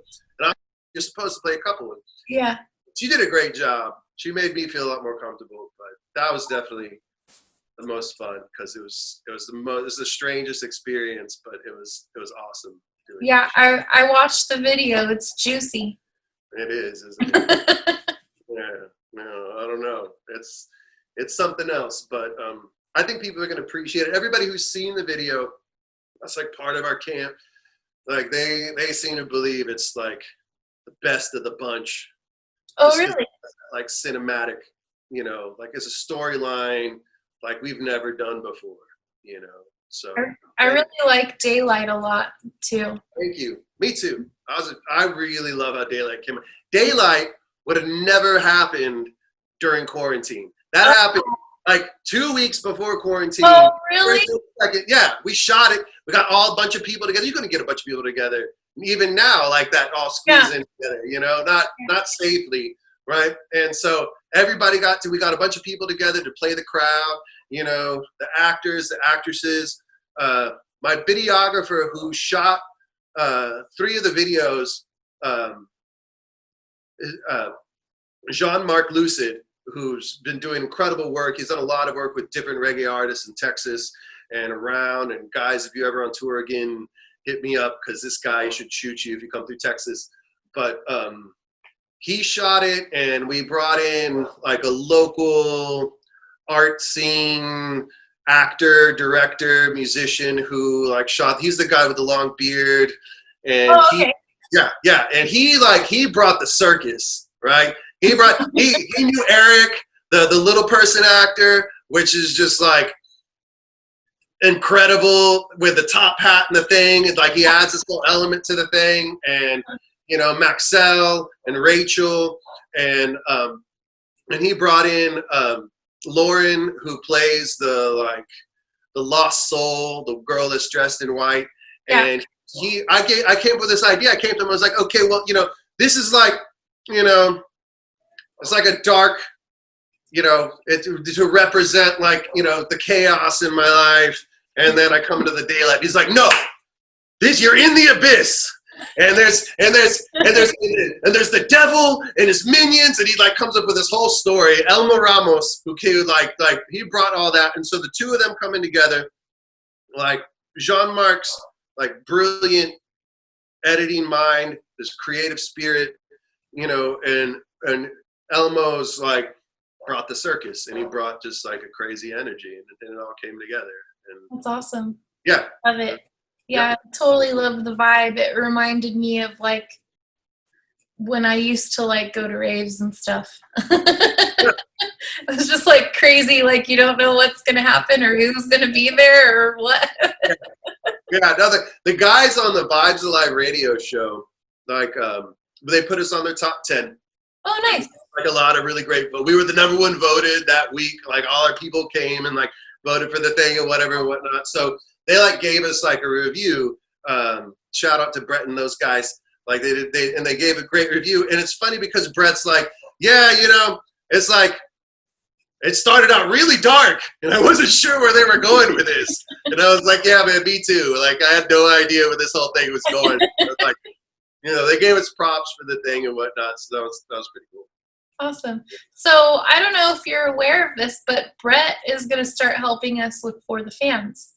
you're supposed to play a couple. And yeah, she did a great job. She made me feel a lot more comfortable. But that was definitely the most fun because it was the strangest experience, but it was awesome. Yeah, I watched the video. It's juicy. It is, isn't it? Yeah. No, I don't know. It's something else, but I think people are going to appreciate it. Everybody who's seen the video, that's like part of our camp. Like they seem to believe it's like the best of the bunch. Oh, Just really? like cinematic, you know, like it's a storyline like we've never done before, you know. So I really like Daylight a lot too. Thank you. Me too. I really love how Daylight came out. Daylight would have never happened during quarantine. That happened like 2 weeks before quarantine. Oh, really? Yeah, we shot it. We got a bunch of people together. You're going to get a bunch of people together. Even now, like that, all squeezed in together, you know, not safely, right? And so we got a bunch of people together to play the crowd, you know, the actors, the actresses. My videographer who shot 3 of the videos, Jean-Marc Lucid, who's been doing incredible work. He's done a lot of work with different reggae artists in Texas and around. And guys, if you're ever on tour again, hit me up because this guy should shoot you if you come through Texas. But he shot it, and we brought in like a local art scene actor, director, musician who like shot. He's the guy with the long beard, and and he brought the circus, right? He knew Eric, the little person actor, which is just like incredible with the top hat and the thing. It's like he adds this whole element to the thing, and you know, Maxell and Rachel, and he brought in Lauren, who plays the lost soul, the girl that's dressed in white. And I came up with this idea. I came to him, I was like, okay, well, you know, this is like, you know, it's like a dark, you know, to represent like, you know, the chaos in my life. And then I come into the daylight. He's like, no, you're in the abyss. And there's the devil and his minions, and he like comes up with this whole story. Elmo Ramos, who came, like he brought all that, and so the two of them coming together, like Jean-Marc's like brilliant editing mind, this creative spirit, you know, and Elmo's like brought the circus, and he brought just like a crazy energy, and then it all came together. And that's awesome. Yeah, love it. Yeah, Yep. I totally love the vibe. It reminded me of like when I used to like go to raves and stuff. It was just like crazy, like you don't know what's gonna happen or who's gonna be there or what. Yeah, no, the guys on the Vibes Alive radio show, like, they put us on their top 10. Oh, nice. Like a lot of really great, but we were the #1 voted that week. Like all our people came and like voted for the thing and whatever and whatnot. So they like gave us like a review. Shout out to Brett and those guys. Like they gave a great review. And it's funny because Brett's like, yeah, you know, it's like, it started out really dark, and I wasn't sure where they were going with this. And I was like, yeah, man, me too. Like, I had no idea where this whole thing was going. Like, you know, they gave us props for the thing and whatnot, so that was pretty cool. Awesome. So I don't know if you're aware of this, but Brett is going to start helping us look for the fans.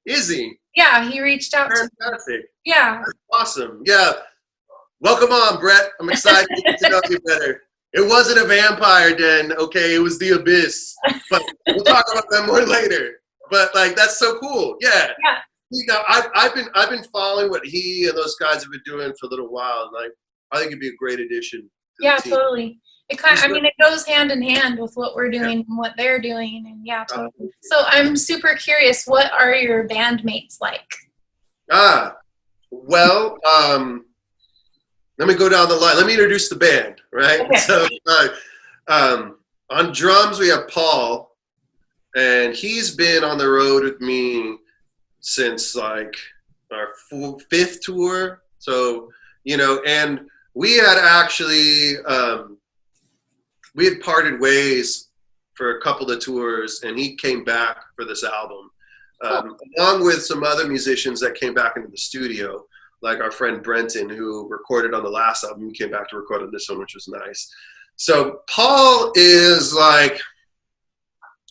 Is he? Yeah, he reached out to me. Fantastic. Yeah. That's awesome. Yeah. Welcome on, Brett. I'm excited to get to know you better. It wasn't a vampire den, okay? It was the abyss. But we'll talk about that more later. But like, that's so cool. Yeah. Yeah. You know, I've been following what he and those guys have been doing for a little while, and like, I think it'd be a great addition to Yeah, the team. totally. It goes hand in hand with what we're doing and what they're doing, and yeah, totally. So I'm super curious, what are your bandmates like? Well, let me go down the line. Let me introduce the band, right? Okay. So, on drums, we have Paul, and he's been on the road with me since like our 5th tour. So, you know, and we had actually, we had parted ways for a couple of tours, and he came back for this album, along with some other musicians that came back into the studio, like our friend Brenton, who recorded on the last album. He came back to record on this one, which was nice. So Paul is like,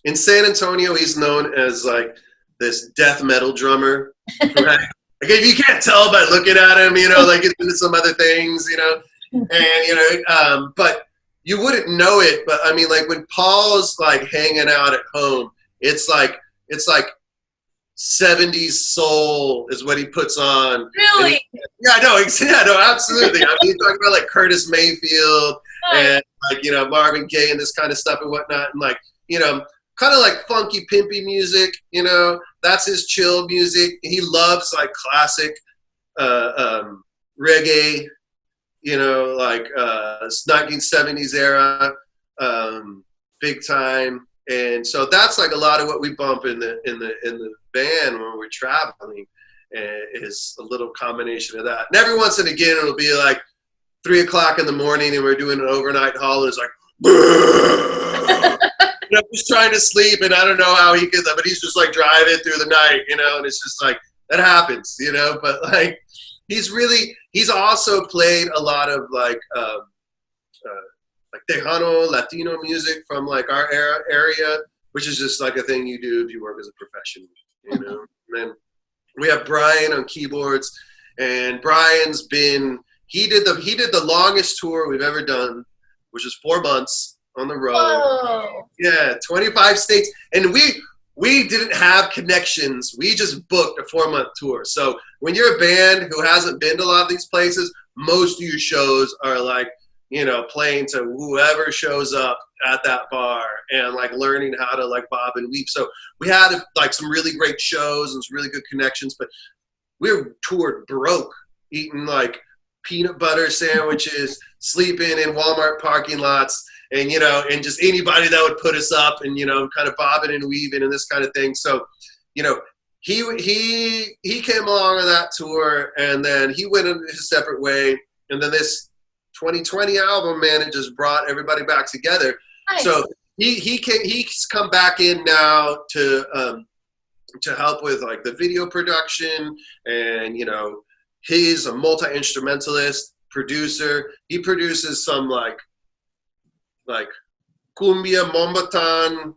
in San Antonio, he's known as like this death metal drummer, right? Like, if you can't tell by looking at him, you know, like he's into some other things, you know, and, you know, but you wouldn't know it. But I mean, like when Paul's like hanging out at home, it's like 70s soul is what he puts on. Really? Yeah, no, absolutely. I mean, you're talking about like Curtis Mayfield and like, you know, Marvin Gaye and this kind of stuff and whatnot. And like, you know, kind of like funky, pimpy music, you know, that's his chill music. He loves like classic reggae, you know, like 1970s era, big time. And so that's like a lot of what we bump in the band when we're traveling, is a little combination of that. And every once and again, it'll be like 3 o'clock in the morning and we're doing an overnight haul, and it's like, you know, just trying to sleep, and I don't know how he could, but he's just like driving through the night, you know, and it's just like, that happens, you know. But like, he's also played a lot of like Tejano Latino music from like our area, which is just like a thing you do if you work as a professional, you know. And then we have Brian on keyboards, and Brian's been, he did the longest tour we've ever done, which is 4 months on the road. Whoa. Yeah, 25 states, and we didn't have connections. We just booked a 4-month tour. So when you're a band who hasn't been to a lot of these places, most of your shows are like, you know, playing to whoever shows up at that bar and like learning how to like bob and weave. So we had like some really great shows and some really good connections, but we were toured broke, eating like peanut butter sandwiches, sleeping in Walmart parking lots, and, you know, and just anybody that would put us up, and, you know, kind of bobbing and weaving and this kind of thing. So, you know, he came along on that tour, and then he went in his separate way. And then this 2020 album, man, it just brought everybody back together. Nice. So he's come back in now to help with like the video production, and, you know, he's a multi-instrumentalist, producer. He produces some like cumbia, mombatan,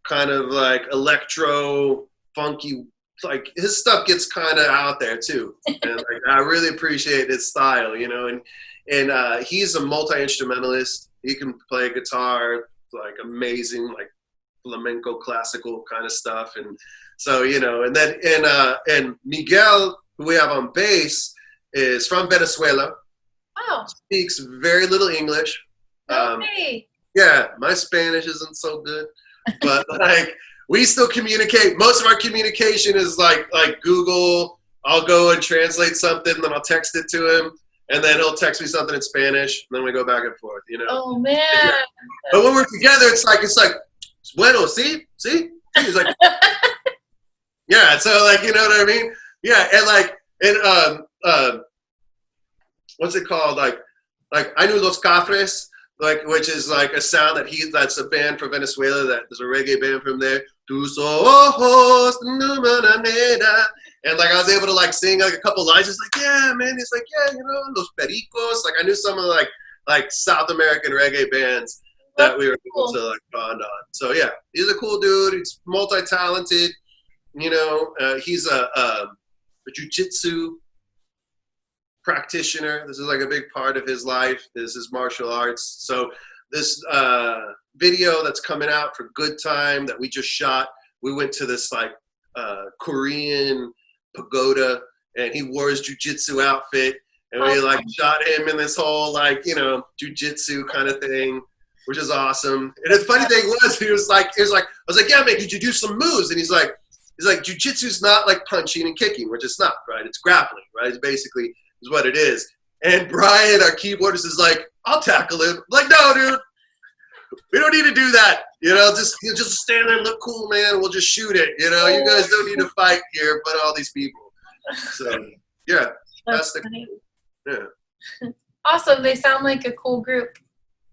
kind of like electro, funky, like his stuff gets kind of out there too. And like, I really appreciate his style, you know, and he's a multi-instrumentalist. He can play guitar, like amazing, like flamenco classical kind of stuff. And so, you know, and then, and Miguel, who we have on bass, is from Venezuela. Wow. Speaks very little English. Okay. Yeah, my Spanish isn't so good, but like we still communicate. Most of our communication is like Google. I'll go and translate something, then I'll text it to him, and then he'll text me something in Spanish, and then we go back and forth. You know. Oh man. Yeah. But when we're together, it's like bueno, see. He's like, yeah. So like, you know what I mean? Yeah, and what's it called? Like I knew Los Cafres. Like, which is like a sound that's a band from Venezuela, there's a reggae band from there. Tus ojos, and like I was able to like sing like a couple lines. It's like, yeah, man. He's like, yeah, you know, Los Pericos. Like I knew some of the like South American reggae bands that we were able to like bond on. So yeah, he's a cool dude. He's multi-talented. You know, he's a jiu-jitsu practitioner. This is like a big part of his life, is his martial arts. So this video that's coming out for Good Time that we just shot, we went to this like Korean pagoda, and he wore his jiu-jitsu outfit, and we like shot him in this whole like, you know, jiu-jitsu kind of thing, which is awesome. And the funny thing was, I was like, yeah, man, could you do some moves? And he's like, jiu-jitsu's not like punching and kicking, which it's not, right? It's grappling, right? It's basically is what it is. And Brian, our keyboardist, is like, I'll tackle him. I'm like, no, dude, we don't need to do that. You know, just stand there and look cool, man. We'll just shoot it. You know, you guys don't need to fight here, but all these people. So yeah, that's the funny. Yeah. Awesome. They sound like a cool group.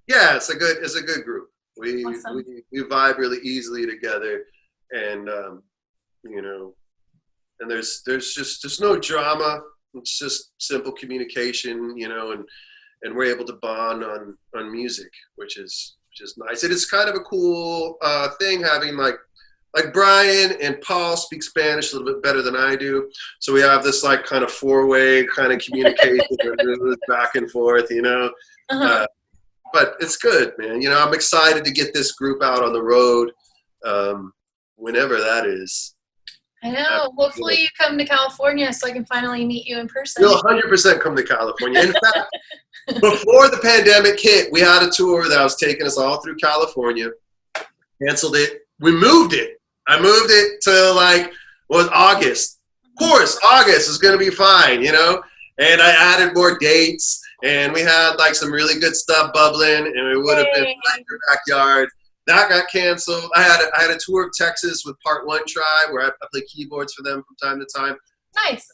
Yeah, it's a good group. We Awesome. we vibe really easily together, and you know, and there's no drama. It's just simple communication, you know, and we're able to bond on music, which is nice. It is kind of a cool thing having like Brian and Paul speak Spanish a little bit better than I do, so we have this like kind of four-way kind of communication back and forth, you know. But it's good, man. You know, I'm excited to get this group out on the road, whenever that is. I know. Hopefully you come to California so I can finally meet you in person. You'll 100% come to California. In fact, before the pandemic hit, we had a tour that was taking us all through California. Canceled it. We moved it. I moved it to like, August. Of course, August is going to be fine, you know? And I added more dates, and we had like some really good stuff bubbling, and we would have been in your backyard. That got canceled. I had a tour of Texas with Part 1 Tribe, where I play keyboards for them from time to time. Nice.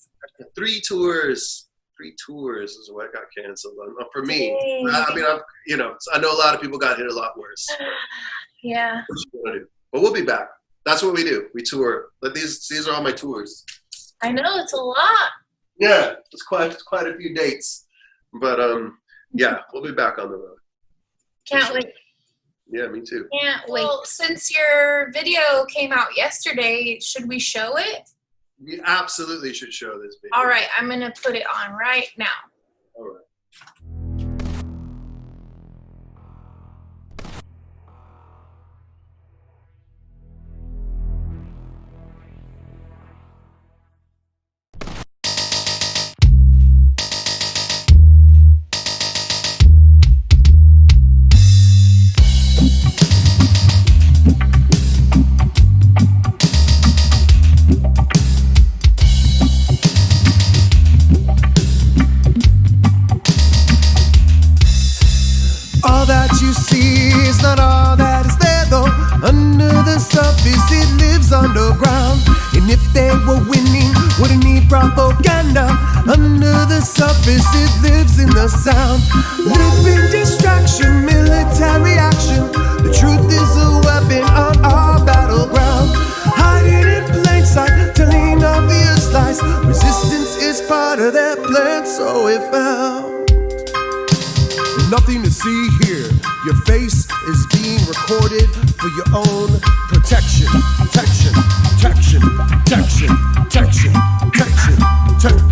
3 tours is what got canceled for me. Dang. I mean, I know a lot of people got hit a lot worse. Yeah. What you gonna do? But we'll be back. That's what we do. We tour. But these are all my tours. I know, it's a lot. Yeah, it's quite a few dates. But yeah, we'll be back on the road. Can't wait. Yeah, me too. Can't wait. Well, since your video came out yesterday, should we show it? We absolutely should show this video. All right, I'm going to put it on right now. All right. All that you see is not all that is there though. Under the surface it lives underground. And if they were winning, wouldn't need propaganda. Under the surface it lives in the sound. Living distraction, military action. The truth is a weapon on our battleground. Hiding in plain sight, telling obvious lies. Resistance is part of their plan, so we found. Nothing to see here. Your face is being recorded for your own protection. Protection, protection, protection, protection, protection, protection.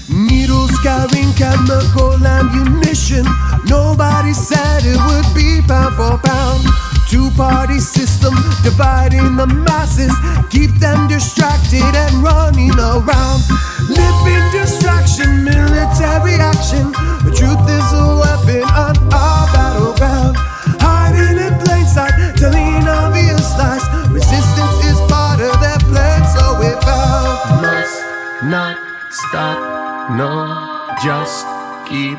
Needles carrying chemical ammunition. Nobody said it would be pound for pound. two-party system dividing the masses, keep them distracted and running around. Live in distraction, military action. The truth is a weapon on our battleground. Hiding in plain sight, telling obvious lies. Resistance is part of their plan, so we found. Must not stop, no, just keep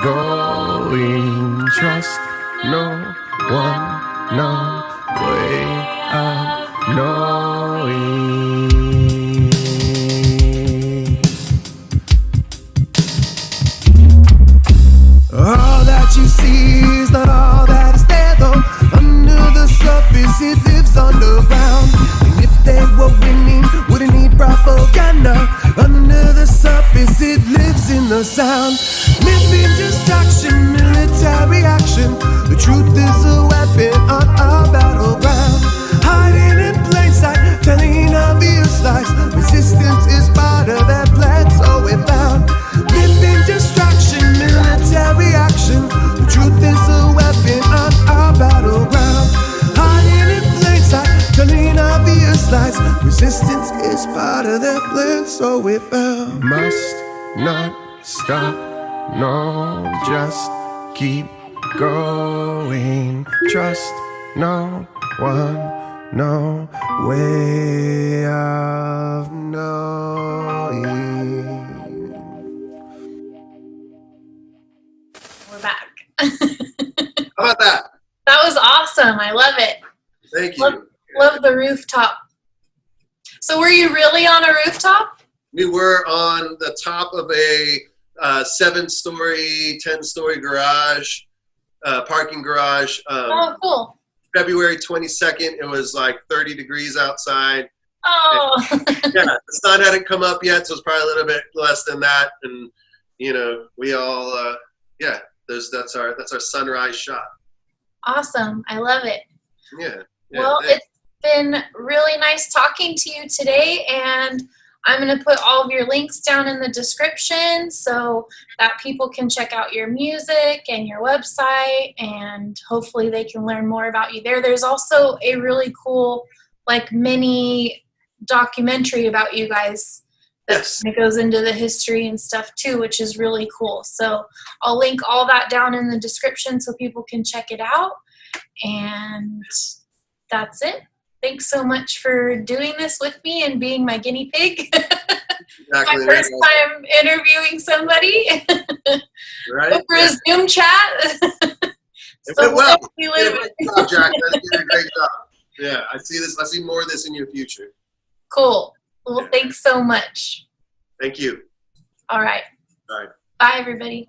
going. Trust no one, no way of knowing. All that you see is not all that is there, though. Under the surface, it lives underground. And if they were winning, wouldn't need propaganda. Under the surface, it lives in the sound. Living distraction, military action. The truth is a weapon on our battleground. Hiding in plain sight, telling obvious lies. Resistance is part of their plan, so we found. Living distraction, military action. The truth is a weapon on our battleground. Hiding in plain sight, telling obvious lies. Resistance is part of their plan, so we found. Must not stop, no, just keep going. Trust no one, no way of knowing. We're back. How about that? That was awesome. I love it. Thank you. Love the rooftop. So were you really on a rooftop? We were on the top of a 7-story, 10-story garage, parking garage. Oh, cool. February 22nd, it was like 30 degrees outside. Oh. Yeah, the sun hadn't come up yet, so it's probably a little bit less than that. And you know, we all, yeah, that's our sunrise shot. Awesome. I love it. Yeah. Well, it's been really nice talking to you today, and I'm going to put all of your links down in the description so that people can check out your music and your website, and hopefully they can learn more about you there. There's also a really cool, like, mini documentary about you guys that goes into the history and stuff too, which is really cool. So I'll link all that down in the description so people can check it out. And that's it. Thanks so much for doing this with me and being my guinea pig. Exactly. My first time interviewing somebody. Right? Over a Zoom chat. It went well. You did a great job, Jaclyn. You did a great job. Yeah, I see more of this in your future. Cool. Well, thanks so much. Thank you. All right. All right. Bye, everybody.